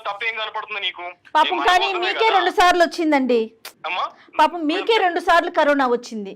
తప్పేం కనపడుతుంది నీకు. పాపం. కానీ మీకే 2 సార్లు వచ్చిందండి అమ్మా పాపం, మీకే 2 సార్లు కరోనా వచ్చింది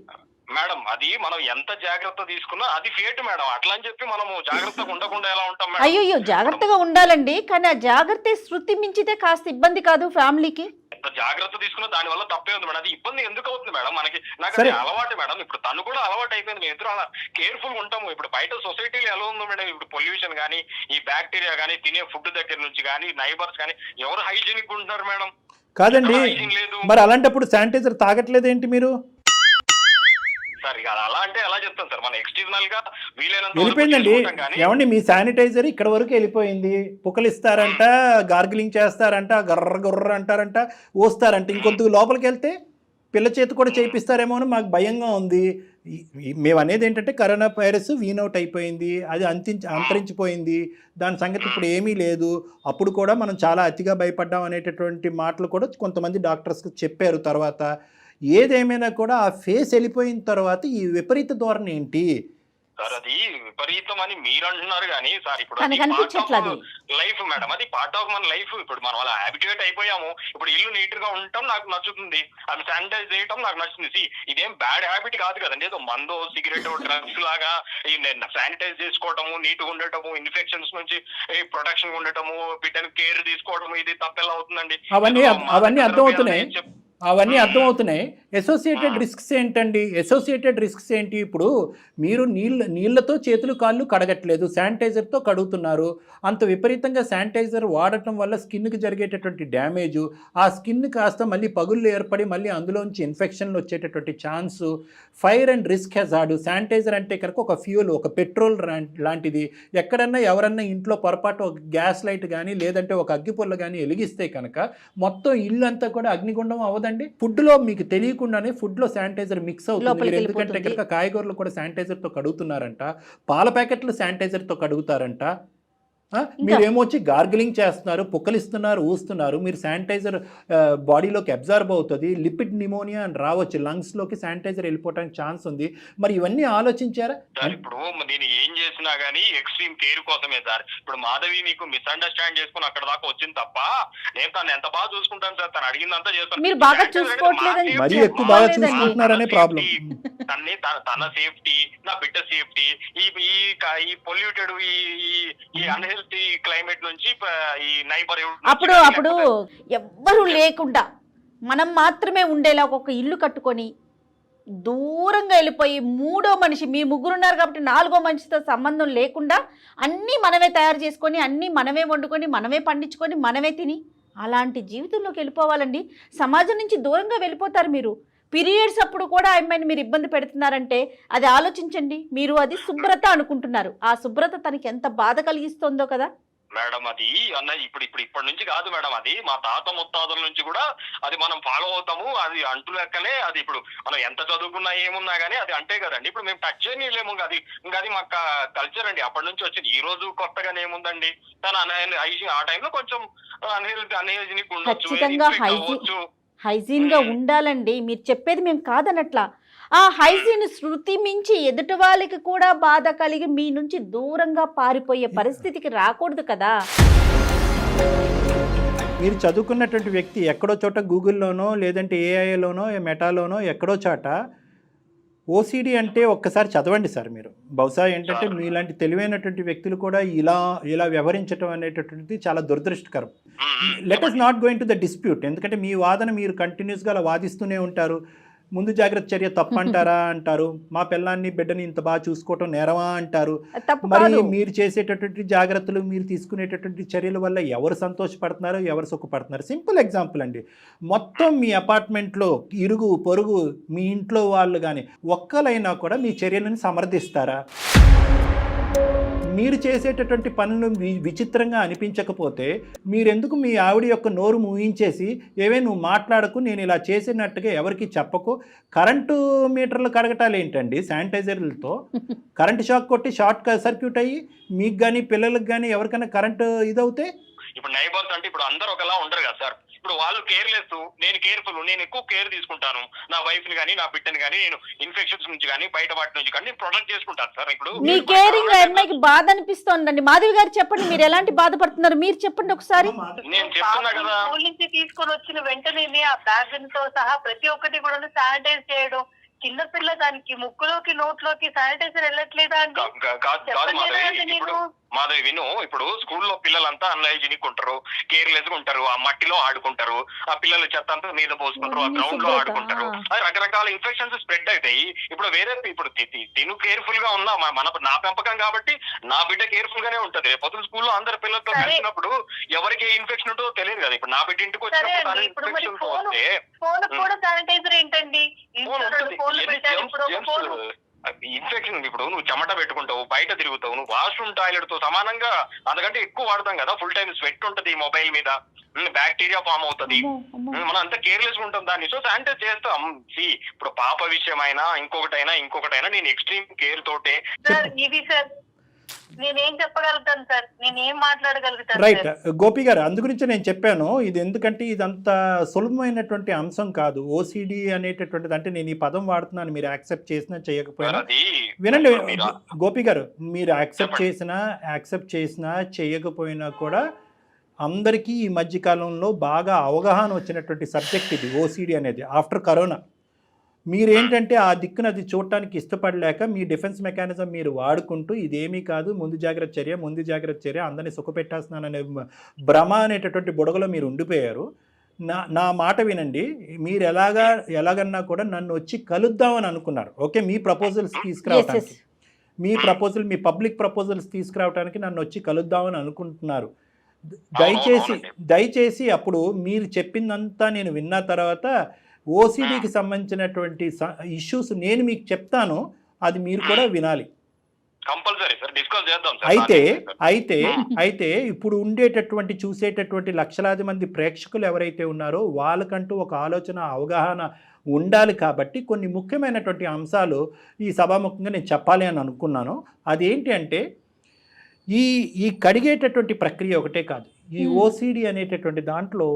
మేడం. అది మనం ఎంత జాగ్రత్త తీసుకున్నా అది ఫేట్ మేడం. అట్లా అని చెప్పి మనము జాగ్రత్తగా ఉండకుండా ఎలా ఉంటాం మేడం? అయ్యో జాగ్రత్తగా ఉండాలండి, కానీ ఆ జాగ్రత్త శృతి మించితే కాస్త ఇబ్బంది కాదు ఫ్యామిలీకి? ఎంత జాగ్రత్త తీసుకున్నా దాని వల్ల తప్పే ఉంది మేడం. అది ఇబ్బంది ఎందుకు అవుతుంది మేడం మనకి? నాకు అది అలవాటు మేడం. ఇప్పుడు తను కూడా అలవాటు అయిపోయింది. మేము ఇద్దరు అలా కేర్ఫుల్ ఉంటాము. ఇప్పుడు బయట సొసైటీలో ఎలా ఉందో మేడం, ఇప్పుడు పొల్యూషన్ కానీ, ఈ బ్యాక్టీరియా కానీ, తినే ఫుడ్ దగ్గర నుంచి కానీ, నైబర్స్ కానీ ఎవరు హైజీనిక్ ఉంటున్నారు మేడం? కాదండి, మరి అలాంటప్పుడు శానిటైజర్ తాగట్లేదు ఏంటి మీరు? సార్ ఇక అలా అంటే ఎలా చెప్తాను సార్, మన ఎక్స్టర్నల్ గా వీలైనంత వెళ్ళిపోయిందండి. ఏమండి మీ శానిటైజర్ ఇక్కడ వరకు వెళ్ళిపోయింది, పుక్కలిస్తారంట, గార్గిలింగ్ చేస్తారంట, గర్ర గుర్ర అంటారంట, ఓస్తారంట. ఇంకొంత లోపలికి వెళ్తే పిల్ల చేతి కూడా చేయిస్తారేమో అని మాకు భయంగా ఉంది. మేము అనేది ఏంటంటే కరోనా వైరస్ వీనౌట్ అయిపోయింది, అది అంతరించిపోయింది, దాని సంగతి ఇప్పుడు ఏమీ లేదు. అప్పుడు కూడా మనం చాలా అతిగా భయపడ్డాం అనేటటువంటి మాటలు కూడా కొంతమంది డాక్టర్స్ చెప్పారు. తర్వాత ఏదేమైనా కూడా ఆ ఫేస్ వెళ్ళిపోయిన తర్వాత ఈ విపరీత ధోరణి ఏంటి సార్? అది విపరీతం అని మీరు అంటున్నారు కానీ సార్, ఇప్పుడు లైఫ్ మేడం, అది పార్ట్ ఆఫ్ మన లైఫ్. ఇప్పుడు మనం అలా హ్యాబిట్యూట్ అయిపోయాము. ఇప్పుడు ఇల్లు నీట్ గా ఉండటం నాకు నచ్చుతుంది, అది శానిటైజ్ చేయటం నాకు నచ్చుతుంది. ఇదేం బ్యాడ్ హ్యాబిట్ కాదు కదండి. ఏదో మందో సిగరెట్ డ్రగ్స్ లాగా శానిటైజ్ చేసుకోవటము, నీట్ గా ఉండటము, ఇన్ఫెక్షన్స్ నుంచి ప్రొటెక్షన్ ఉండటము, బిడ్డను కేర్ తీసుకోవడము, ఇది తప్పెలా అవుతుందండి? అవన్నీ అర్థమవుతున్నాయి. అవన్నీ అర్థమవుతున్నాయి. అసోసియేటెడ్ రిస్క్స్ ఏంటండి? అసోసియేటెడ్ రిస్క్స్ ఏంటి? ఇప్పుడు మీరు నీళ్ళతో చేతులు కాళ్ళు కడగట్లేదు, శానిటైజర్తో కడుగుతున్నారు. అంత విపరీతంగా శానిటైజర్ వాడటం వల్ల స్కిన్కి జరిగేటటువంటి డ్యామేజు, ఆ స్కిన్ కాస్త మళ్ళీ పగుళ్ళు ఏర్పడి మళ్ళీ అందులోంచి ఇన్ఫెక్షన్లు వచ్చేటటువంటి chance, fire and risk hazard. Sanitiser అంటే కనుక ఒక ఫ్యూల్, ఒక పెట్రోల్ లాంటిది. ఎక్కడన్నా ఎవరన్నా ఇంట్లో పొరపాటు ఒక గ్యాస్ లైట్ కానీ లేదంటే ఒక అగ్గిపుల్ల కానీ వెలిగిస్తే కనుక మొత్తం ఇల్లు అంతా కూడా అగ్నిగుండం అవ్వదండి. ఫుడ్లో మీకు తెలియకుండానే ఫుడ్లో శానిటైజర్ మిక్స్ అవుతుంది. మీరు ఎందుకంటే కనుక కాయగూరలు కూడా శానిటైజర్తో కడుగుతున్నారంట, పాల ప్యాకెట్లు శానిటైజర్తో కడుగుతారంట. మీరేమో వచ్చి గార్గిలింగ్ చేస్తున్నారు, పుక్కలిస్తున్నారు, ఊస్తున్నారు. మీరు శానిటైజర్ బాడీలోకి అబ్జర్వ్ అవుతుంది, లిపిడ్ నిమోనియా అని రావచ్చు, లంగ్స్లోకి శానిటైజర్ వెళ్ళిపోవడానికి ఛాన్స్ ఉంది. మరి ఇవన్నీ ఆలోచించారా? ఇప్పుడు నేను ఏం చేసినా గానీ ఎక్స్ట్రీమ్ కేర్ కోసమే సార్. ఇప్పుడు మాధవి నీకు మిస్అండర్స్టాండ్ చేసుకుని అక్కడ దాకా వచ్చింది తప్ప నేను తను ఎంత బాగా చూసుకుంటాను సార్, తను అడిగిందంతా చేస్తాను. మీరు బాగా చూసుకోవట్లేదండి, మరీ ఎక్కువ బాగా చూసుకుంటున్నారనే ప్రాబ్లం. తన సేఫ్టీ, నా బిడ్డ సేఫ్టీ, ఈ పొల్యూటెడ్ ఈ అన్హెల్తీ క్లైమేట్ నుంచి ఈ నైబర్ అప్పుడు ఎవ్వరూ లేకుండా మనం మాత్రమే ఉండేలా ఒక ఇల్లు కట్టుకొని దూరంగా వెళ్ళిపోయి మూడో మనిషి, మీ ముగ్గురున్నారు కాబట్టి 4వ మనిషితో సంబంధం లేకుండా అన్నీ మనమే తయారు చేసుకొని, అన్నీ మనమే వండుకొని, మనమే పండించుకొని, మనమే తిని అలాంటి జీవితంలోకి వెళ్ళిపోవాలండి. సమాజం నుంచి దూరంగా వెళ్ళిపోతారు మీరు. పీరియడ్స్ అప్పుడు కూడా అమ్మాయిని మీరు ఇబ్బంది పెడుతున్నారంటే అది ఆలోచించండి. మీరు అది శుభ్రత అనుకుంటున్నారు, ఆ శుభ్రత తనకి ఎంత బాధ కలిగిస్తుందో కదా మేడం. అది అన్న ఇప్పటి నుంచి కాదు మేడం, అది మా తాత ముత్తాతల నుంచి కూడా అది మనం ఫాలో అవుతాము. అది అంటూ లెక్కనే. అది ఇప్పుడు మనం ఎంత చదువుకున్నా ఏమున్నా గానీ అది అంటే కదండి. ఇప్పుడు మేము టచ్ చేయలేము. అది మా కల్చర్ అండి, అప్పటి నుంచి వచ్చింది. ఈ రోజు కొత్తగానే ఏముందండి, తను ఆ టైంలో కొంచెం అన్హైజీనిక్ ఉండొచ్చు. హైజీన్ గా ఉండాలండి. మీరు చెప్పేది మేము కాదనట్లా. ఆ హైజీన్ శృతి మించి ఎదుటి వాళ్ళకి కూడా బాధ కలిగి మీ నుంచి దూరంగా పారిపోయే పరిస్థితికి రాకూడదు కదా. మీరు చదువుకున్నటువంటి వ్యక్తి ఎక్కడో చోట గూగుల్లోనో లేదంటే ఏఐలోనో మెటాలోనో ఎక్కడో చోట ఓసిడి అంటే ఒక్కసారి చదవండి సార్. మీరు బహుశా ఏంటంటే మీలాంటి తెలివైనటువంటి వ్యక్తులు కూడా ఇలా వ్యవహరించడం అనేటటువంటిది చాలా దురదృష్టకరం. Let us not going to the dispute. ఎందుకంటే మీ వాదన మీరు కంటిన్యూస్గా అలా వాదిస్తూనే ఉంటారు. ముందు జాగ్రత్త చర్య తప్పంటారా అంటారు, మా పిల్లాన్ని బిడ్డని ఇంత బాగా చూసుకోవటం నేరమా అంటారు. మరి మీరు చేసేటటువంటి జాగ్రత్తలు, మీరు తీసుకునేటటువంటి చర్యల వల్ల ఎవరు సంతోషపడుతున్నారు, ఎవరు సుఖపడుతున్నారు? సింపుల్ ఎగ్జాంపుల్ అండి. మొత్తం మీ అపార్ట్మెంట్లో ఇరుగు పొరుగు మీ ఇంట్లో వాళ్ళు కానీ ఒక్కలైనా కూడా మీ చర్యలను సమర్థిస్తారా? మీరు చేసేటటువంటి పనులు విచిత్రంగా అనిపించకపోతే మీరెందుకు మీ ఆవిడ యొక్క నోరు మూయించేసి ఏవే నువ్వు మాట్లాడకు, నేను ఇలా చేసినట్టుగా ఎవరికి చెప్పకు? కరెంటు మీటర్లు కడగటాలు ఏంటండి శానిటైజర్లతో? కరెంటు షాక్ కొట్టి షార్ట్ సర్క్యూట్ అయ్యి మీకు కానీ పిల్లలకు కానీ ఎవరికైనా కరెంటు ఇదవుతే? ఇప్పుడు నైబర్స్ అంటే ఇప్పుడు అందరూ ఒకలా ఉండరు కదా సార్. ఇప్పుడు వాళ్ళు కేర్లెస్, నేను కేర్ఫుల్, నేను ఎక్కువ కేర్ తీసుకుంటాను నా వైఫ్ ని కానీ నా బిడ్డని కానీ, నేను ఇన్ఫెక్షన్స్ నుంచి కానీ బయట వాటి నుంచి కానీ ప్రొటెక్ట్ చేసుకుంటాను సార్. ఇప్పుడు మీ కేరింగ్ అమ్మాయికి బాధ అనిపిస్తోందండి. మాధవి గారు చెప్పండి, మీరు ఎలాంటి బాధపడుతున్నారు, మీరు చెప్పండి ఒకసారి. నేను చెప్తున్నా కదా, స్కూల్ నుంచి తీసుకొని వచ్చిన వెంటనే ఆ బ్యాగ్ తో సహా ప్రతి ఒక్కటి కూడా శానిటైజ్ చేయడం. చిన్నపిల్ల దానికి ముక్కులోకి నోట్లోకి శానిటైజర్ వెళ్ళట్లేదా అండి? కాదు మాధవి విను, ఇప్పుడు స్కూల్లో పిల్లలంతా అన్హైజీనిక్ ఉంటారు, కేర్లెస్ గా ఉంటారు, ఆ మట్టిలో ఆడుకుంటారు, ఆ పిల్లల చెత్త అంతా మీద పోసుకుంటారు, ఆ గ్రౌండ్ లో ఆడుకుంటారు, రకరకాల ఇన్ఫెక్షన్స్ స్ప్రెడ్ అవుతాయి. ఇప్పుడు వేరే ఇప్పుడు తిను కేర్ఫుల్ గా ఉన్నా నా పెంపకం కాబట్టి నా బిడ్డ కేర్ఫుల్ గానే ఉంటది. రేపు స్కూల్లో అందరు పిల్లలతో కలిసినప్పుడు ఎవరికి ఇన్ఫెక్షన్ ఉంటుందో తెలియదు కదా. ఇప్పుడు నా బిడ్డ ఇంటికి వచ్చినప్పుడు ఫోన్ కూడా శానిటైజర్ ఏంటండి? ఇన్ఫెక్షన్ ఇప్పుడు నువ్వు చెమట పెట్టుకుంటావు, బయట తిరుగుతావు, నువ్వు వాష్రూమ్ టాయిలెట్ తో సమానంగా అంతకంటే ఎక్కువ వాడతాం కదా. ఫుల్ టైం స్వెట్ ఉంటది మొబైల్ మీద, బ్యాక్టీరియా ఫామ్ అవుతుంది, మనం అంతా కేర్లెస్ గా ఉంటాం దాన్ని. సో శానిటైజ్ చేస్తాం. ఇప్పుడు పాప విషయమైనా ఇంకొకటైనా నేను ఎక్స్ట్రీమ్ కేర్ తోటే. సార్ ఇది సార్ నేనేం చెప్పగలుగుతాను సార్, నేనేం మాట్లాడగలుగుతాను? రైట్ గోపి గారు, అందు గురించి నేను చెప్పాను ఇది. ఎందుకంటే ఇదంత సులభమైనటువంటి అంశం కాదు. ఓసిడి అనేటటువంటిది, అంటే నేను ఈ పదం వాడుతున్నాను, మీరు యాక్సెప్ట్ చేసినా చేయకపోయినా. వినండి గోపి గారు, మీరు యాక్సెప్ట్ చేసినా చేయకపోయినా కూడా అందరికీ ఈ మధ్యకాలంలో బాగా అవగాహన వచ్చినటువంటి సబ్జెక్ట్ ఇది ఓసిడి అనేది. ఆఫ్టర్ కరోనా మీరేంటంటే ఆ దిక్కున అది చూడటానికి ఇష్టపడలేక మీ డిఫెన్స్ మెకానిజం మీరు వాడుకుంటూ ఇదేమీ కాదు, ముందు జాగ్రత్త చర్య అందరినీ సుఖపెట్టేస్తున్నాననే భ్రమ అనేటటువంటి బుడగలో మీరు ఉండిపోయారు. నా మాట వినండి, మీరు ఎలాగన్నా కూడా నన్ను వచ్చి కలుద్దామని అనుకున్నారు. ఓకే, మీ ప్రపోజల్స్ తీసుకురావడానికి, మీ పబ్లిక్ ప్రపోజల్స్ తీసుకురావడానికి నన్ను వచ్చి కలుద్దామని అనుకుంటున్నారు. దయచేసి అప్పుడు మీరు చెప్పిందంతా నేను విన్న తర్వాత ఓసిడికి సంబంధించినటువంటి ఇష్యూస్ నేను మీకు చెప్తాను, అది మీరు కూడా వినాలి. అయితే ఇప్పుడు చూసేటటువంటి లక్షలాది మంది ప్రేక్షకులు ఎవరైతే ఉన్నారో వాళ్ళకంటూ ఒక ఆలోచన, అవగాహన ఉండాలి. కాబట్టి కొన్ని ముఖ్యమైనటువంటి అంశాలు ఈ సభాముఖంగా నేను చెప్పాలి అని అనుకున్నాను. అదేంటి అంటే ఈ కడిగేటటువంటి ప్రక్రియ ఒకటే కాదు, ఈ ఓసిడి అనేటటువంటి దాంట్లో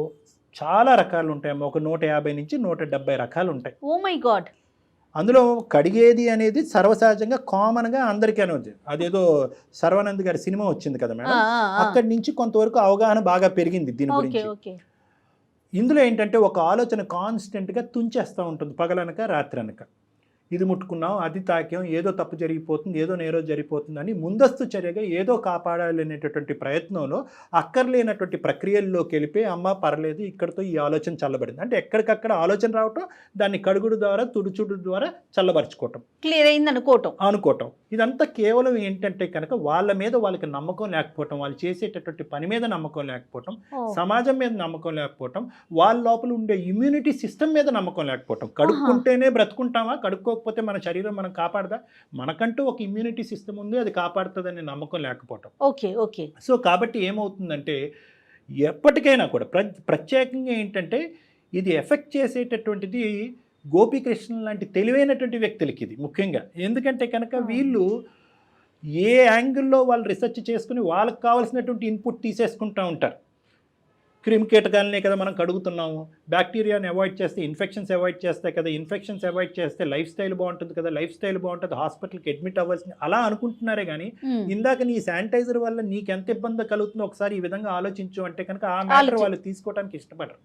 చాలా రకాలు ఉంటాయి. ఒక 150 నుంచి 170 రకాలు ఉంటాయి. Oh my God. అందులో కడిగేది అనేది సర్వసహజంగా కామన్గా అందరికీ అనేది, అదేదో సర్వానంద్ గారి సినిమా వచ్చింది కదా మేడం, అక్కడి నుంచి కొంతవరకు అవగాహన బాగా పెరిగింది దీని గురించి. ఇందులో ఏంటంటే ఒక ఆలోచన కాన్స్టెంట్గా తుంచేస్తూ ఉంటుంది, పగలనక రాత్రనక. ఇది ముట్టుకున్నాం, అది తాకాం, ఏదో తప్పు జరిగిపోతుంది, ఏదో నేరో జరిగిపోతుందని ముందస్తు చర్యగా ఏదో కాపాడాలి అనేటటువంటి ప్రయత్నంలో అక్కర్లేనటువంటి ప్రక్రియల్లోకి వెళ్ళిపోయి అమ్మ పర్లేదు ఇక్కడితో ఈ ఆలోచన చల్లబడింది అంటే ఎక్కడికక్కడ ఆలోచన రావటం, దాన్ని కడుగుడు ద్వారా తుడుచుడు ద్వారా చల్లబరుచుకోవటం, క్లియర్ అయింది అనుకోవటం. ఇదంతా కేవలం ఏంటంటే కనుక వాళ్ళ మీద వాళ్ళకి నమ్మకం లేకపోవటం, వాళ్ళు చేసేటటువంటి పని మీద నమ్మకం లేకపోవటం, సమాజం మీద నమ్మకం లేకపోవటం, వాళ్ళ లోపల ఉండే ఇమ్యూనిటీ సిస్టమ్ మీద నమ్మకం లేకపోవటం. కడుక్కుంటేనే బ్రతుకుంటామా, కడుక్కోకపోతే మన శరీరం మనం కాపాడదా, మనకంటూ ఒక ఇమ్యూనిటీ సిస్టమ్ ఉంది, అది కాపాడుతుందనే నమ్మకం లేకపోవటం. సో కాబట్టి ఏమవుతుందంటే ఎప్పటికైనా కూడా ప్రత్యేకంగా ఏంటంటే ఇది ఎఫెక్ట్ చేసేటటువంటిది గోపీకృష్ణ లాంటి తెలివైనటువంటి వ్యక్తులకి ఇది ముఖ్యంగా. ఎందుకంటే కనుక వీళ్ళు ఏ యాంగిల్లో వాళ్ళు రీసెర్చ్ చేసుకుని వాళ్ళకి కావాల్సినటువంటి ఇన్పుట్ తీసేసుకుంటూ ఉంటారు. క్రిమికీటకాలనే కదా మనం కడుగుతున్నాము, బ్యాక్టీరియాని అవాయిడ్ చేస్తే ఇన్ఫెక్షన్స్ అవాయిడ్ చేస్తాయి కదా, ఇన్ఫెక్షన్స్ అవాయిడ్ చేస్తే లైఫ్ స్టైల్ బాగుంటుంది కదా, లైఫ్ స్టైల్ బాగుంటుంది, హాస్పిటల్కి అడ్మిట్ అవ్వాల్సింది అలా అనుకుంటున్నారే కానీ ఇందాక నీ శానిటైజర్ వల్ల నీకు ఎంత ఇబ్బంది కలుగుతుందో ఒకసారి ఈ విధంగా ఆలోచించు అంటే కనుక ఆ మ్యాటర్ వాళ్ళు తీసుకోవడానికి ఇష్టపడరు.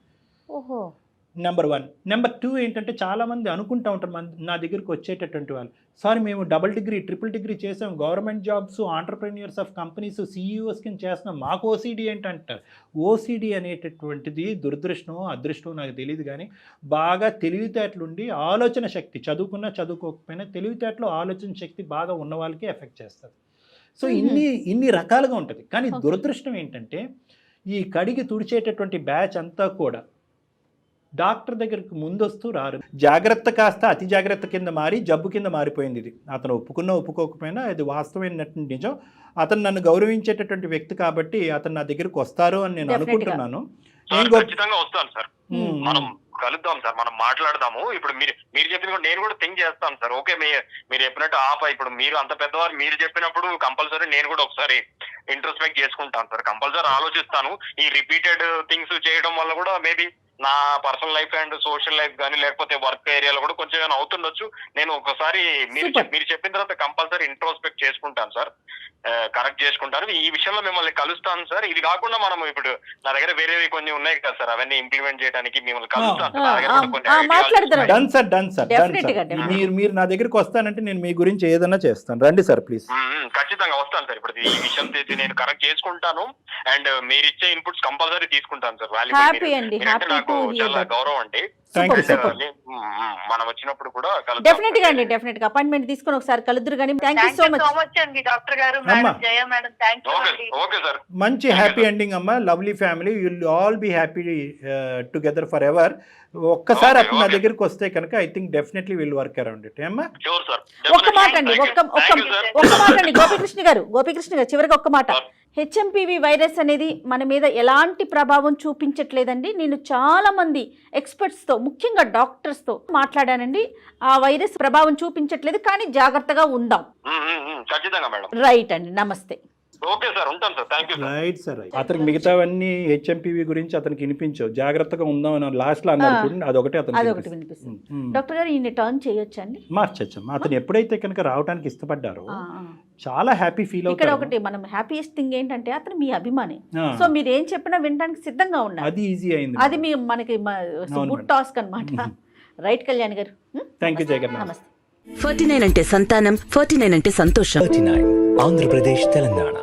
నెంబర్ 1. నెంబర్ 2 ఏంటంటే చాలామంది అనుకుంటూ ఉంటారు నా దగ్గరికి వచ్చేటటువంటి వాళ్ళు, సార్ మేము డబుల్ డిగ్రీ ట్రిపుల్ డిగ్రీ చేసాం, government jobs, entrepreneurs of companies, CEOs కింద చేస్తున్నాం, మాకు ఓసిడి ఏంటంటారు. ఓసిడి అనేటటువంటిది దురదృష్టమో అదృష్టమో నాకు తెలియదు కానీ బాగా తెలివితేటలుండి ఆలోచన శక్తి, చదువుకున్నా చదువుకోకపోయినా తెలివితేటలు ఆలోచన శక్తి బాగా ఉన్న వాళ్ళకి ఎఫెక్ట్ చేస్తుంది. సో ఇన్ని రకాలుగా ఉంటుంది. కానీ దురదృష్టం ఏంటంటే ఈ కడిగి తుడిచేటటువంటి బ్యాచ్ అంతా కూడా డాక్టర్ దగ్గరికి ముందొస్తూ రారు. జాగ్రత్త కాస్త అతి జాగ్రత్త కింద మారి జబ్బు కింద మారిపోయింది ఇది. అతను ఒప్పుకోకపోయినా అది వాస్తవమైనటువంటి నిజం. అతను నన్ను గౌరవించేటటువంటి వ్యక్తి కాబట్టి అతను నా దగ్గరికి వస్తారు అని నేను అనుకుంటున్నాను. మనం కలుద్దాం సార్, మనం మాట్లాడదాము. ఇప్పుడు మీరు చెప్పిన కూడా నేను కూడా థింక్ చేస్తాను సార్. ఓకే, మీరు చెప్పినట్టు ఇప్పుడు మీరు అంత పెద్దవారు, మీరు చెప్పినప్పుడు కంపల్సరీ నేను కూడా ఒకసారి ఇంట్రోస్పెక్ట్ చేసుకుంటాను సార్. కంపల్సరీ ఆలోచిస్తాను. ఈ రిపీటెడ్ థింగ్స్ చేయడం వల్ల కూడా మేబీ నా personal life and social life కానీ లేకపోతే వర్క్ ఏరియాలో కూడా కొంచెం ఏమైనా అవుతుండొచ్చు. నేను ఒకసారి మీరు చెప్పిన తర్వాత కంపల్సరీ ఇంట్రోస్పెక్ట్ చేసుకుంటాను సార్, కరెక్ట్ చేసుకుంటాను. ఈ విషయంలో మిమ్మల్ని కలుస్తాను సార్. ఇది కాకుండా మనం ఇప్పుడు నా దగ్గర వేరేవి కొన్ని ఉన్నాయి కదా సార్, అవన్నీ ఇంప్లిమెంట్ చేయడానికి మిమ్మల్ని కలుస్తాను సార్. నా దగ్గర కూడా కొన్ని ideas done sir, done sir, done sir. మీరు నా దగ్గరికి వస్తానంటే నేను మీ గురించి ఏదైనా చేస్తాను. రండి సార్ ప్లీజ్. ఖచ్చితంగా వస్తాను సార్. ఇప్పుడు ఈ విషయం నేను కరెక్ట్ చేసుకుంటాను అండ్ మీరు ఇచ్చే ఇన్పుట్స్ కంపల్సరీ తీసుకుంటాను సార్. హ్యాపీ అండి, అంటే నాకు చాలా గౌరవం అండి. Thank you sir. మనం వచ్చినప్పుడు కూడా డెఫినెట్ గా అండి, డెఫినెట్ గా అపాయింట్మెంట్ తీసుకొని ఒకసారి కలుద్దురు కానీ. థ్యాంక్ యూ సో మచ్ అండి డాక్టర్ గారు, madam Jaya madam, thank you అండి. Okay sir. మంచి హ్యాపీ ఎండింగ్ అమ్మా. Lovely family, will all be happy together forever. ఒక్కసారి అప్పుడు నా దగ్గరికి వస్తే కనుక I think definitely will work around it. అమ్మా షూర్ సార్. ఒక్క మాట అండి, ఒక్క మాట అండి గోపికృష్ణ గారు చివరిగా ఒక్క మాట. హెచ్ఎంపివి వైరస్ అనేది మన మీద ఎలాంటి ప్రభావం చూపించట్లేదండి. నేను చాలా మంది ఎక్స్పర్ట్స్తో, ముఖ్యంగా డాక్టర్స్తో మాట్లాడానండి. ఆ వైరస్ ప్రభావం చూపించట్లేదు, కానీ జాగ్రత్తగా ఉందాం. ఖచ్చితంగా మేడం. రైట్ అండి, నమస్తే. ఓకే సార్, ఉంటాను sir. Thank you. Right sir. అతనికి మిగతావన్నీ హెచ్ఎంపివి గురించి అతనికి వినిపించవు. జాగ్రత్తగా ఉందాం అని లాస్ట్ లో అన్నారు చూడండి, అదొకటి అదొకటి వినిపిస్తుంది. డాక్టర్ గారు ఈయన టర్న్ చేయొచ్చండి, మార్చచ్చమ్మా. అతను ఎప్పుడైతే కనుక రావడానికి ఇష్టపడ్డారో చాలా హ్యాపీ ఫీల్ ఇక్కడ అవుతారు. ఒకటి మనం హ్యాపీయెస్ట్ థింగ్ ఏంటంటే అతను మీ అభిమాని. సో మీరు ఏం చెప్పినా వినడానికి సిద్ధంగా ఉన్నారు. అది ఈజీ అయింది. అది మీ మనకి గుడ్ టాస్క్ అన్నమాట. రైట్ కళ్యాణ్ గారు, థ్యాంక్ యూ జగన్. నమస్తే. 49 అంటే సంతానం, 49 అంటే సంతోషం. 39 ఆంధ్రప్రదేశ్ తెలంగాణ.